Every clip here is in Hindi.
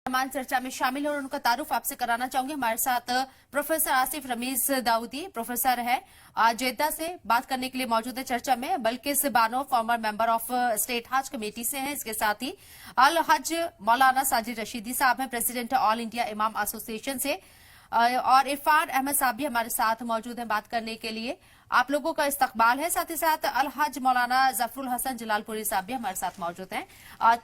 तमाम चर्चा में शामिल है और उनका तारुफ आपसे कराना चाहूंगी। हमारे साथ प्रोफेसर आसिफ रमीज दाऊदी प्रोफेसर है, जेद्दा से बात करने के लिए मौजूद है चर्चा में। Balkis Bano farmer member of state हज कमेटी से हैं। इसके साथ ही अल हज मौलाना साजिद रशीदी साहब हैं, प्रेसिडेंट ऑल इंडिया इमाम एसोसिएशन से, और इरफान अहमद साहब भी हमारे साथ मौजूद हैं बात करने के लिए। आप लोगों का इस्तकबाल है। साथ ही साथ अल हज मौलाना जफरुल हसन जलालपुरी साहब भी हमारे साथ मौजूद हैं।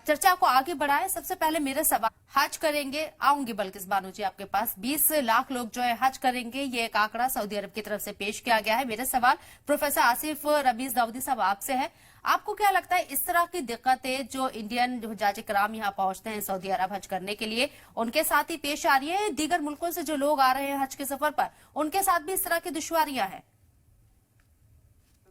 चर्चा को आगे बढ़ाएं। सबसे पहले मेरा सवाल, हज करेंगे, आऊंगी बल्किस बानो जी आपके पास, 20 लाख लोग जो है हज करेंगे, ये एक आंकड़ा सऊदी अरब की तरफ से पेश किया गया है। मेरा सवाल प्रोफेसर आसिफ रमीज दाऊदी साहब आपसे है, आपको क्या लगता है इस तरह की दिक्कतें जो इंडियन जो हजाज कराम यहाँ पहुंचते हैं सऊदी अरब हज करने के लिए, उनके साथ ही पेश आ रही है? दीगर मुल्कों से जो लोग आ रहे हैं हज के सफर पर, उनके साथ भी इस तरह की दुश्वारियां हैं?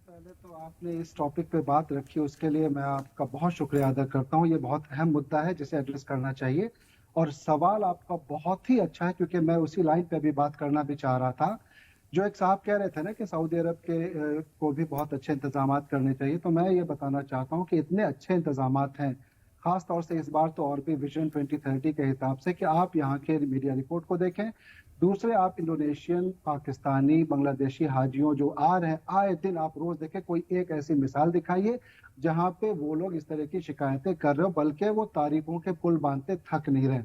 पहले तो आपने इस टॉपिक पे बात रखी, उसके लिए मैं आपका बहुत शुक्रिया अदा करता हूँ। ये बहुत अहम मुद्दा है जिसे एड्रेस करना चाहिए, और सवाल आपका बहुत ही अच्छा है क्योंकि मैं उसी लाइन पे भी बात करना भी चाह रहा था। जो एक साहब कह रहे थे ना कि सऊदी अरब के को भी बहुत अच्छे इंतजाम करने चाहिए, तो मैं ये बताना चाहता हूँ कि इतने अच्छे इंतजाम हैं, खास तौर से इस बार तो और भी विजन 2030 के हिसाब से, कि आप यहाँ के मीडिया रिपोर्ट को देखें। दूसरे, आप इंडोनेशियन, पाकिस्तानी, बांग्लादेशी हाजियों जो आ रहे हैं, आए दिन आप रोज देखें, कोई एक ऐसी मिसाल दिखाइए जहाँ पे वो लोग इस तरह की शिकायतें कर रहे हो, बल्कि वो तारीफों के पुल बांधते थक नहीं रहे।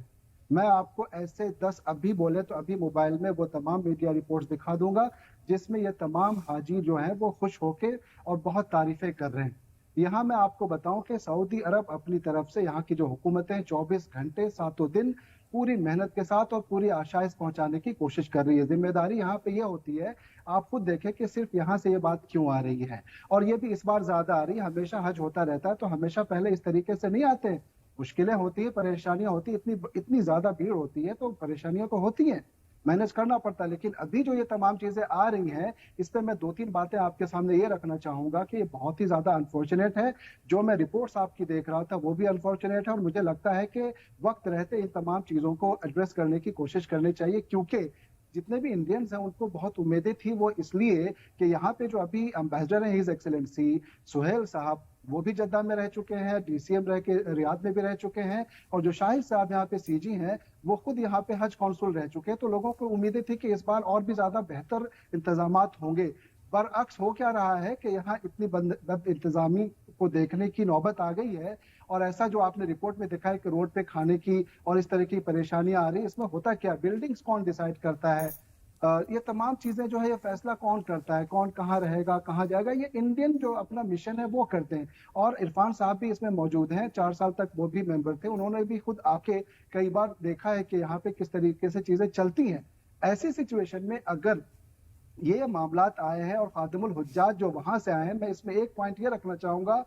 मैं आपको ऐसे 10 अभी बोले तो अभी मोबाइल में वो तमाम मीडिया रिपोर्ट्स दिखा दूंगा जिसमें ये तमाम हाजी जो हैं वो खुश होके और बहुत तारीफें कर रहे हैं। यहाँ मैं आपको बताऊं कि सऊदी अरब अपनी तरफ से, यहाँ की जो हुकूमतें 24 घंटे सातों दिन पूरी मेहनत के साथ और पूरी आशाइश पहुंचाने की कोशिश कर रही है। जिम्मेदारी यहाँ पे ये होती है, आप खुद देखें कि सिर्फ यहाँ से ये बात क्यों आ रही है, और ये भी इस बार ज्यादा आ रही है। हमेशा हज होता रहता है तो हमेशा पहले इस तरीके से नहीं आते, मुश्किलें होती है, परेशानियां होती है, इतनी ज्यादा भीड़ होती है तो परेशानियां तो होती हैं, मैनेज करना पड़ता है। लेकिन अभी जो ये तमाम चीजें आ रही हैं, इस पे मैं 2-3 बातें आपके सामने ये रखना चाहूंगा कि ये बहुत ही ज्यादा अनफॉर्चुनेट है। जो मैं रिपोर्ट्स आपकी देख रहा था वो भी अनफॉर्चुनेट है, और मुझे लगता है कि वक्त रहते इन तमाम चीजों को एड्रेस करने की कोशिश करनी चाहिए, क्योंकि जितने भी इंडियंस हैं उनको बहुत उम्मीदें थी, वो इसलिए कि यहाँ पे जो अभी एम्बेसडर हैं हिज एक्सेलेंसी सुहेल साहब, वो भी जद्दा में रह चुके हैं, डीसीएम रह के रियाद में भी रह चुके हैं, और जो शाहिद साहब यहाँ पे सीजी हैं वो खुद यहाँ पे हज कौंसुल रह चुके हैं। तो लोगों को उम्मीदें थी कि इस बार और भी ज्यादा बेहतर इंतजामात होंगे। बरअक्स हो क्या रहा है कि यहाँ इतनी बद इंतजामी को देखने की नौबत आ गई है, और ऐसा जो आपने रिपोर्ट में देखा है कि रोड पे खाने की और इस तरह की परेशानियां आ रही है। इसमें होता क्या, बिल्डिंग्स कौन डिसाइड करता है, ये तमाम चीजें जो है ये फैसला कौन करता है, कौन कहाँ रहेगा कहाँ जाएगा, ये इंडियन जो अपना मिशन है वो करते हैं। और इरफान साहब भी इसमें मौजूद हैं, 4 साल तक वो भी मेंबर थे, उन्होंने भी खुद आके कई बार देखा है कि यहाँ पे किस तरीके से चीजें चलती हैं। ऐसी सिचुएशन में अगर ये मामलात आए हैं और खादिमुल हुज्जाज जो वहां से आए हैं, मैं इसमें एक पॉइंट ये रखना चाहूंगा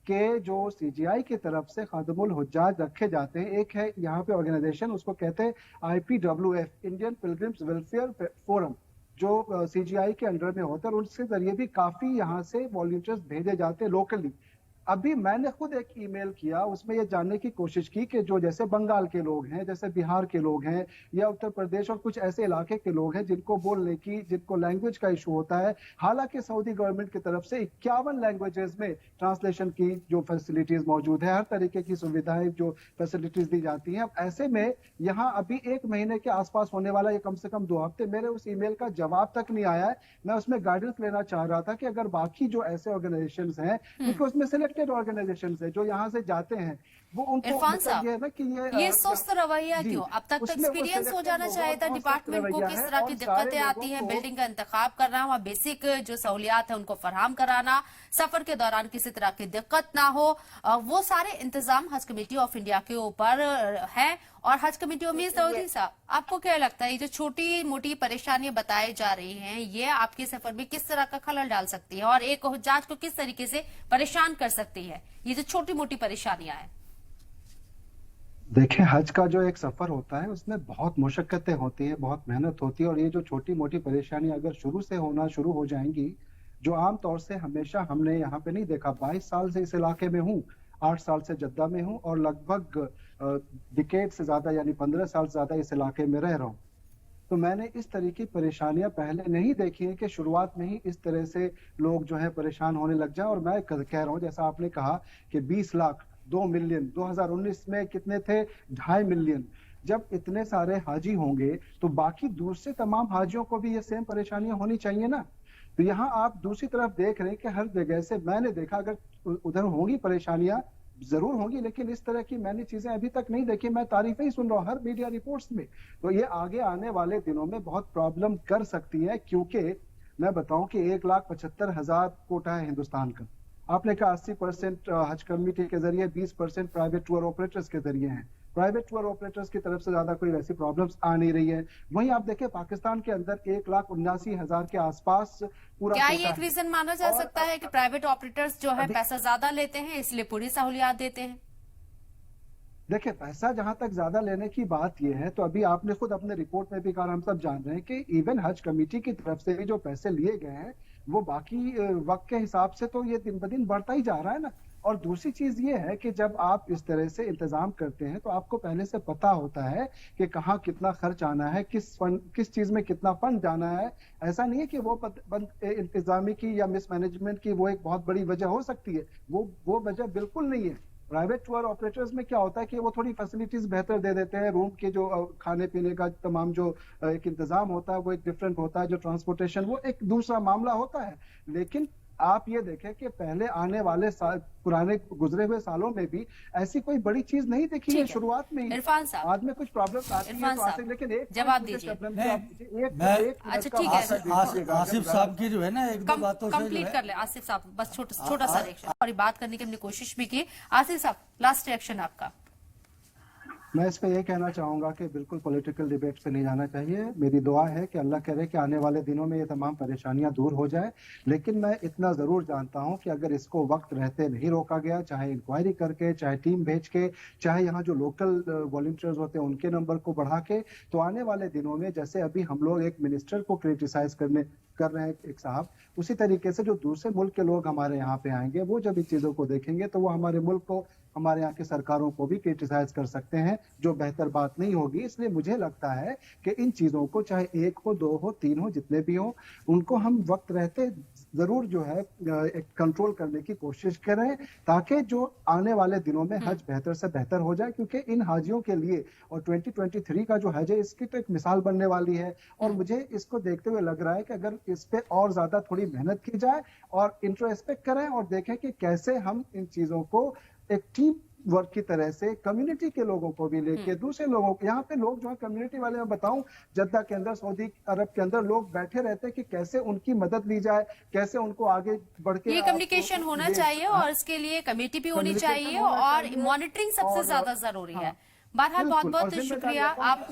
कि जो सीजीआई की तरफ से खादिमुल हुज्जाज रखे जाते हैं, एक है यहाँ पे ऑर्गेनाइजेशन, उसको कहते हैं IPWF, Indian pilgrims welfare forum, जो सीजीआई के अंडर में होता है, और उसके जरिए भी काफी यहाँ से वॉलंटियर्स भेजे जाते हैं लोकली। अभी मैंने खुद एक ईमेल किया, उसमें ये जानने की कोशिश की कि जो जैसे बंगाल के लोग हैं, जैसे बिहार के लोग हैं, या उत्तर प्रदेश और कुछ ऐसे इलाके के लोग हैं जिनको बोलने की, जिनको लैंग्वेज का इशू होता है, हालांकि सऊदी गवर्नमेंट की तरफ से 51 लैंग्वेजेस में ट्रांसलेशन की जो फैसिलिटीज मौजूद है, हर तरीके की सुविधाएं जो फैसिलिटीज दी जाती हैं। अब ऐसे में यहाँ अभी 1 महीने के आसपास होने वाला, ये कम से कम 2 हफ्ते, मेरे उस ईमेल का जवाब तक नहीं आया है। मैं उसमें गाइडेंस लेना चाह रहा था कि अगर बाकी जो ऐसे ऑर्गेनाइजेशन हैं, क्योंकि उसमें सिलेक्ट ऑर्गेनाइजेशन है जो यहाँ से जाते हैं, वो उनको मतलब ये है ना कि ये सुस्त रवैया क्यों? अब तक तो एक्सपीरियंस हो जाना चाहिए था डिपार्टमेंट को, किस तरह की दिक्कतें आती हैं, बिल्डिंग का इंतखाब करना, वहाँ बेसिक जो सहूलियात है उनको फराहम कराना, सफर के दौरान किसी तरह की दिक्कत ना हो, वो सारे इंतजाम हज कमेटी ऑफ इंडिया के ऊपर है। और हज कमेटी उम्मीद दाऊदी साहब, आपको क्या लगता है ये जो छोटी मोटी परेशानियां बताई जा रही हैं, ये आपके सफर में किस तरह का खलल डाल सकती है और एक हुज्जाज को किस तरीके से परेशान कर सकती है, ये जो छोटी मोटी परेशानियां हैं? देखिए, हज का जो एक सफर होता है उसमें बहुत मुशक्कतें होती हैं, बहुत मेहनत होती है, और ये जो छोटी मोटी परेशानी अगर शुरू से होना शुरू हो जाएंगी, जो आम तौर से हमेशा हमने यहाँ पे नहीं देखा। 22 साल से इस इलाके में हूँ, 8 साल से जद्दा में हूँ, और लगभग डिकेड से ज्यादा यानी 15 साल से ज्यादा इस इलाके में रह रहा हूँ। तो मैंने इस तरह की परेशानियां पहले नहीं देखी है कि शुरुआत में ही इस तरह से लोग जो है परेशान होने लग जाए। और मैं कह रहा हूँ, जैसा आपने कहा कि 20 लाख, 2 मिलियन, 2019 में कितने थे, 2.5 मिलियन। जब इतने सारे हाजी होंगे तो बाकी दूसरे तमाम हाजियों को भी ये सेम परेशानियां होनी चाहिए ना। तो यहाँ आप दूसरी तरफ देख रहे हैं कि हर जगह से मैंने देखा, अगर उधर होंगी परेशानियां जरूर होंगी, लेकिन इस तरह की मैंने चीजें अभी तक नहीं देखी। मैं तारीफें ही सुन रहा हूँ हर मीडिया रिपोर्ट्स में। तो ये आगे आने वाले दिनों में बहुत प्रॉब्लम कर सकती है, क्योंकि मैं बताऊं कि 1,75,000 कोटा है हिंदुस्तान का। आपने कहा 80% हज कम्युनिटी के जरिए, 20% प्राइवेट टूर ऑपरेटर्स के जरिए हैं। प्राइवेट टूर ऑपरेटर्स की तरफ से ज्यादा कोई वैसी प्रॉब्लम्स आ नहीं रही है। वहीं आप देखें पाकिस्तान के अंदर 1,79,000 के आसपास पूरा क्या कोटा ये एक है। रीजन माना जा सकता है कि प्राइवेट ऑपरेटर्स जो है पैसा ज्यादा लेते हैं इसलिए पूरी सहूलियात देते हैं? देखिए, पैसा जहां तक ज्यादा लेने की बात यह है, तो अभी आपने खुद अपने रिपोर्ट में भी कहा, हम सब जान रहे हैं कि इवन हज कमेटी की तरफ से भी जो पैसे लिए गए हैं वो बाकी वक्त के हिसाब से तो ये दिन ब दिन बढ़ता ही जा रहा है ना। और दूसरी चीज ये है कि जब आप इस तरह से इंतजाम करते हैं तो आपको पहले से पता होता है कि कहाँ कितना खर्च आना है, किस चीज में कितना फंड जाना है। ऐसा नहीं है कि वो इंतजामी की या मिसमैनेजमेंट की वो एक बहुत बड़ी वजह हो सकती है, वो वजह बिल्कुल नहीं है। प्राइवेट टूर ऑपरेटर्स में क्या होता है कि वो थोड़ी फैसिलिटीज बेहतर दे देते हैं, रूम के जो खाने पीने का तमाम जो एक इंतजाम होता है वो एक डिफरेंट होता है, जो ट्रांसपोर्टेशन वो एक दूसरा मामला होता है। लेकिन आप ये देखें कि पहले आने वाले साल, पुराने गुजरे हुए सालों में भी ऐसी कोई बड़ी चीज नहीं देखी है शुरुआत में ही। इरफान साहब, बाद में कुछ प्रॉब्लम आती है तो आते, लेकिन एक जवाब दीजिए। अच्छा ठीक है, आसिफ साहब की जो है ना एक दो बातों से जो कंप्लीट है कर ले आसिफ साहब, बस छोटा सा रिएक्शन। और ये बात करने की हमने कोशिश भी की। आसिफ साहब, लास्ट रिएक्शन आपका। मैं इस पे ये कहना चाहूंगा कि बिल्कुल पॉलिटिकल डिबेट पे नहीं जाना चाहिए। मेरी दुआ है कि अल्लाह करे कि आने वाले दिनों में ये तमाम परेशानियां दूर हो जाए। लेकिन मैं इतना जरूर जानता हूं कि अगर इसको वक्त रहते नहीं रोका गया, चाहे इंक्वायरी करके, चाहे टीम भेज के, चाहे यहाँ जो लोकल वॉलंटियर्स होते हैं उनके नंबर को बढ़ा के, तो आने वाले दिनों में जैसे अभी हम लोग एक मिनिस्टर को क्रिटिसाइज कर रहे हैं एक साहब, उसी तरीके से जो दूसरे मुल्क के लोग हमारे यहाँ पे आएंगे वो जब इन चीजों को देखेंगे तो वो हमारे मुल्क को, हमारे यहाँ की सरकारों को भी क्रिटिसाइज कर सकते हैं, जो बेहतर बात नहीं होगी। इसलिए मुझे लगता है कि इन चीजों को, चाहे 1 हो, 2 हो, 3 हो, जितने भी हो, उनको हम वक्त रहते जरूर जो है एक कंट्रोल करने की कोशिश करें, ताकि जो आने वाले दिनों में हज बेहतर से बेहतर हो जाए। क्योंकि इन हाजियों के लिए और 2023 का जो हज है इसकी तो एक मिसाल बनने वाली है। और मुझे इसको देखते हुए लग रहा है कि अगर इस पे और ज्यादा थोड़ी मेहनत की जाए और इंट्रोस्पेक्ट करें और देखें कि कैसे हम इन चीजों को एक टीम वर्क की तरह से कम्युनिटी के लोगों को भी लेके, दूसरे लोगों को, यहाँ पे लोग जो है कम्युनिटी वाले, मैं बताऊं जद्दा के अंदर, सऊदी अरब के अंदर लोग बैठे रहते हैं कि कैसे उनकी मदद ली जाए, कैसे उनको आगे बढ़ के, ये कम्युनिकेशन होना चाहिए और इसके लिए कमेटी भी होनी चाहिए और मॉनिटरिंग सबसे ज्यादा जरूरी है। बहरहाल बहुत बहुत शुक्रिया आप